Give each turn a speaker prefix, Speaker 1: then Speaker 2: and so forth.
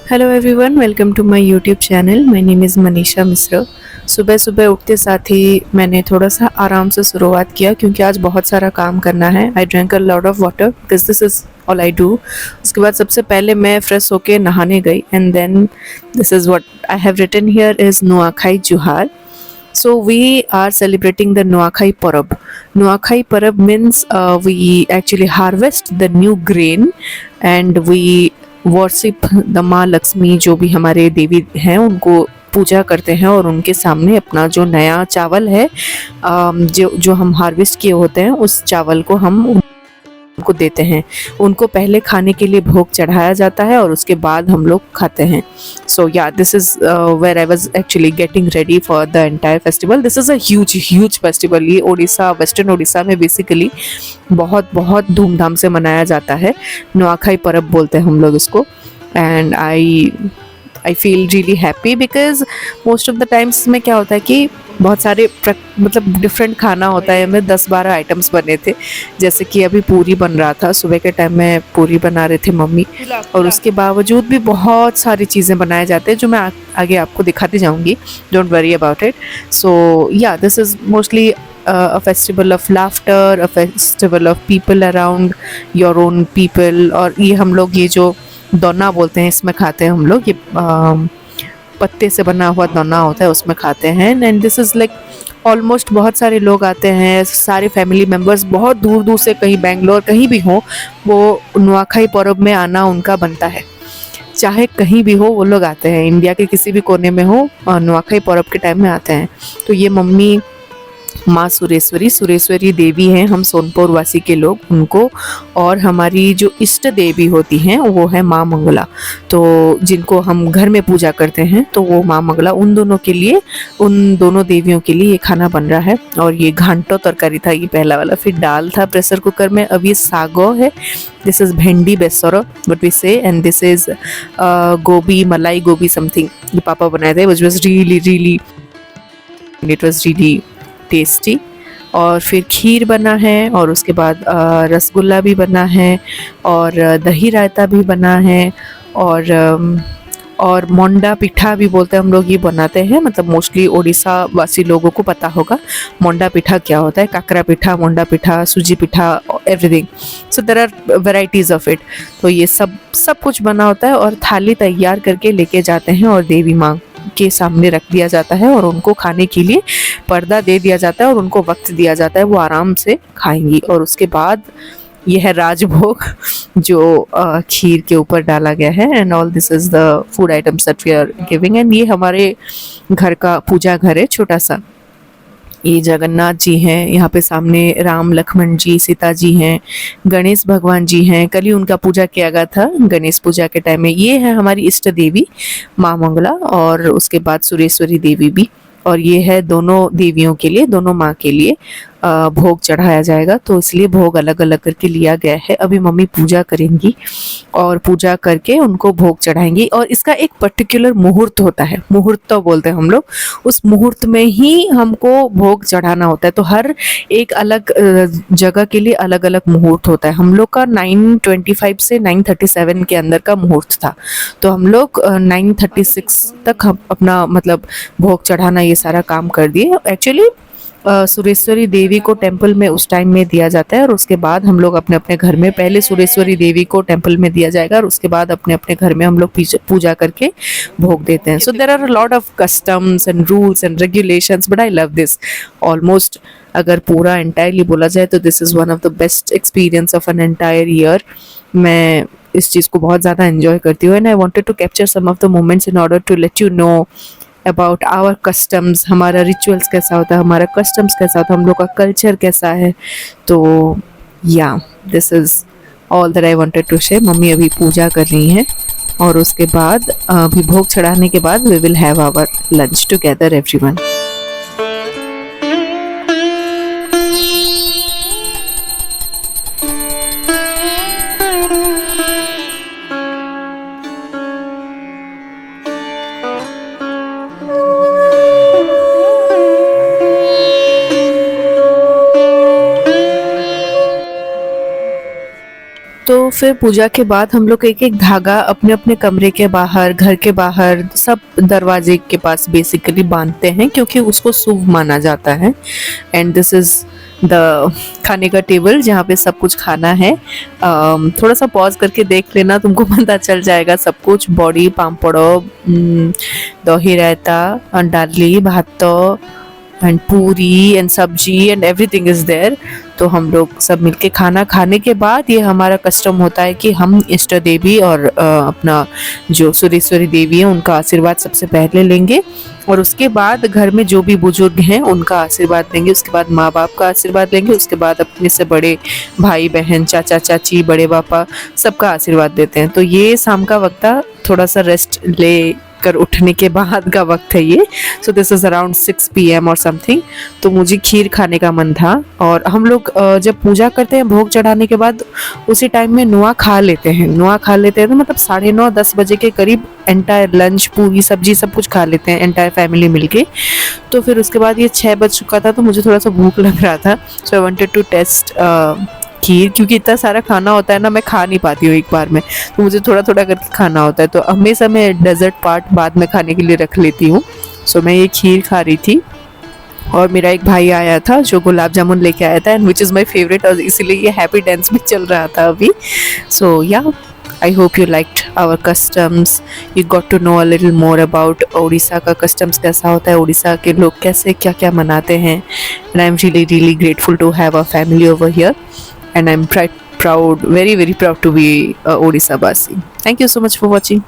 Speaker 1: Hello everyone, welcome to my YouTube channel. My name is Manisha Mishra. सुबह सुबह उठते साथ ही मैंने थोड़ा सा आराम से शुरुआत किया क्योंकि आज बहुत सारा काम करना है। I drank a lot of water because this is all I do. उसके बाद सबसे पहले मैं फ्रेश होके नहाने गई and then this is what I have written here is Nuakhai Juhar. So we are celebrating the Nuakhai Parab. Nuakhai Parab means we actually harvest the new grain and we worship the माँ लक्ष्मी, जो भी हमारे देवी हैं उनको पूजा करते हैं और उनके सामने अपना जो नया चावल है जो जो हम हार्वेस्ट किए होते हैं उस चावल को हम उनको देते हैं। उनको पहले खाने के लिए भोग चढ़ाया जाता है और उसके बाद हम लोग खाते हैं। So yeah this is where I was actually getting ready for the entire festival. This is a huge festival. ये उड़ीसा, वेस्टर्न उड़ीसा में बेसिकली बहुत बहुत धूमधाम से मनाया जाता है। नुआखाई पर्व बोलते हैं हम लोग इसको। And I feel really happy because most of the times इसमें क्या होता है कि बहुत सारे मतलब डिफरेंट खाना होता है। हमें 10-12 आइटम्स बने थे, जैसे कि अभी पूरी बन रहा था। सुबह के टाइम में पूरी बना रहे थे मम्मी, और उसके बावजूद भी बहुत सारी चीज़ें बनाए जाते हैं जो मैं आगे आपको दिखाती जाऊंगी। Don't worry about it. So yeah this is mostly a festival of laughter, a festival of people around your own people। और ये हम लोग ये जो दोना बोलते हैं इसमें खाते हैं हम लोग। ये पत्ते से बना हुआ दोना होता है, उसमें खाते हैं। And this is like almost बहुत सारे लोग आते हैं, सारे फैमिली मेम्बर्स बहुत दूर दूर से, कहीं बेंगलोर कहीं भी हो, वो नुआखाई पर्व में आना उनका बनता है। चाहे कहीं भी हो वो लोग आते हैं, इंडिया के किसी भी कोने में हो, नुआखाई पर्व के टाइम में आते हैं। तो ये मम्मी माँ सुरेश्वरी देवी हैं हम सोनपुर वासी के लोग, उनको, और हमारी जो इष्ट देवी होती हैं वो है माँ मंगला। तो जिनको हम घर में पूजा करते हैं तो वो माँ मंगला, उन दोनों के लिए, उन दोनों देवियों के लिए ये खाना बन रहा है। और ये घांटो तरकारी था ये पहला वाला, फिर दाल था प्रेशर कुकर में, अब ये सागो है। दिस इज़ भेंडी बेसर व्हाट वी से, एंड दिस इज़ गोभी, मलाई गोभी समथिंग, ये पापा बनाए थे। Which was really it was really tasty. और फिर खीर बना है, और उसके बाद रसगुल्ला भी बना है, और दही रायता भी बना है, और मोंडा पिठा भी बोलते हैं हम लोग, ये बनाते हैं। मतलब मोस्टली उड़ीसा वासी लोगों को पता होगा मोंडा पिठा क्या होता है। काकरा पिठा, Manda pitha, suji pitha, everything. So there are varieties of it. तो ये सब कुछ बना होता है और थाली तैयार करके लेके जाते हैं और देवी माँ के सामने रख दिया जाता है, और उनको खाने के लिए पर्दा दे दिया जाता है और उनको वक्त दिया जाता है, वो आराम से खाएंगी। और उसके बाद यह है राजभोग जो खीर के ऊपर डाला गया है। And all this is the food items that we are giving. And ये हमारे घर का पूजा घर है छोटा सा। ये जगन्नाथ जी हैं, यहाँ पे सामने राम लक्ष्मण जी, सीता जी हैं, गणेश भगवान जी हैं। कल ही उनका पूजा किया गया था गणेश पूजा के टाइम में। ये है हमारी इष्ट देवी माँ मंगला, और उसके बाद सुरेश्वरी देवी भी। और ये है दोनों देवियों के लिए, दोनों माँ के लिए भोग चढ़ाया जाएगा, तो इसलिए भोग अलग अलग करके लिया गया है। अभी मम्मी पूजा करेंगी और पूजा करके उनको भोग चढ़ाएंगी। और इसका एक पर्टिकुलर मुहूर्त होता है, मुहूर्त तो बोलते हैं हम लोग, उस मुहूर्त में ही हमको भोग चढ़ाना होता है। तो हर एक अलग जगह के लिए अलग अलग मुहूर्त होता है। हम लोग का 9:25 से 9:37 के अंदर का मुहूर्त था, तो हम लोग 9:36 तक हम अपना मतलब भोग चढ़ाना ये सारा काम कर दिए। एक्चुअली सुरेश्वरी देवी को टेंपल में उस टाइम में दिया जाता है, और उसके बाद हम लोग अपने अपने घर में, पहले सुरेश्वरी देवी को टेंपल में दिया जाएगा और उसके बाद अपने अपने घर में हम लोग पूजा करके भोग देते हैं। So there are a lot of customs and rules and regulations, but I love this almost. अगर पूरा एंटायरली बोला जाए तो this is one of the best experience of an entire year. मैं इस चीज़ को बहुत ज़्यादा एंजॉय करती हूँ, and I wanted to capture some of the moments in order to let you know about our customs. हमारा रिचुअल्स कैसा होता है, हमारा कस्टम्स कैसा होता है, हम लोग का कल्चर कैसा है। तो yeah this is all that I wanted to share. Mummy अभी पूजा कर रही हैं, और उसके बाद अभी भोग चढ़ाने के बाद we will have our lunch together everyone. तो फिर पूजा के बाद हम लोग एक एक धागा अपने अपने कमरे के बाहर, घर के बाहर, सब दरवाजे के पास बेसिकली बांधते हैं क्योंकि उसको शुभ माना जाता है। एंड दिस इज़ द खाने का टेबल जहाँ पे सब कुछ खाना है। थोड़ा सा पॉज करके देख लेना, तुमको पता चल जाएगा सब कुछ। बॉडी पापड़, दही रायता, डाली, भात एंड पूरी एंड सब्जी एंड एवरीथिंग इज़ देयर। तो हम लोग सब मिलके खाना खाने के बाद ये हमारा कस्टम होता है कि हम इष्ट देवी और अपना जो सुरेश्वरी देवी है उनका आशीर्वाद सबसे पहले लेंगे, और उसके बाद घर में जो भी बुजुर्ग हैं उनका आशीर्वाद लेंगे, उसके बाद माँ बाप का आशीर्वाद लेंगे, उसके बाद अपने से बड़े भाई बहन, चाचा चाची, बड़े पापा, सबका आशीर्वाद देते हैं। तो ये शाम का वक्त थोड़ा सा रेस्ट ले कर उठने के बाद का वक्त है ये। So this is around 6 PM और समथिंग। तो मुझे खीर खाने का मन था, और हम लोग जब पूजा करते हैं भोग चढ़ाने के बाद उसी टाइम में नुआ खा लेते हैं। नुआ खा लेते हैं तो मतलब 9:30-10 बजे के करीब एंटायर लंच, पूरी सब्जी सब कुछ खा लेते हैं एंटायर फैमिली मिलके। तो फिर उसके बाद ये 6 बज चुका था तो मुझे थोड़ा सा भूख लग रहा था। सो आई वांटेड टू टेस्ट खीर, क्योंकि इतना सारा खाना होता है ना, मैं खा नहीं पाती हूँ एक बार में, तो मुझे थोड़ा थोड़ा करके खाना होता है। तो हमेशा मैं डेजर्ट पार्ट बाद में खाने के लिए रख लेती हूँ। सो मैं ये खीर खा रही थी, और मेरा एक भाई आया था जो गुलाब जामुन लेके आया था, and which is my favourite, और इसीलिए ये हैप्पी डांस भी चल रहा था अभी। सो या I hope you liked our customs. You got to know a little more about Orissa का customs कैसा होता है, उड़ीसा के लोग कैसे क्या क्या मनाते हैं। And I'm really grateful to have a family over here. And I'm proud, very proud to be Odisha Basi. Thank you so much for watching.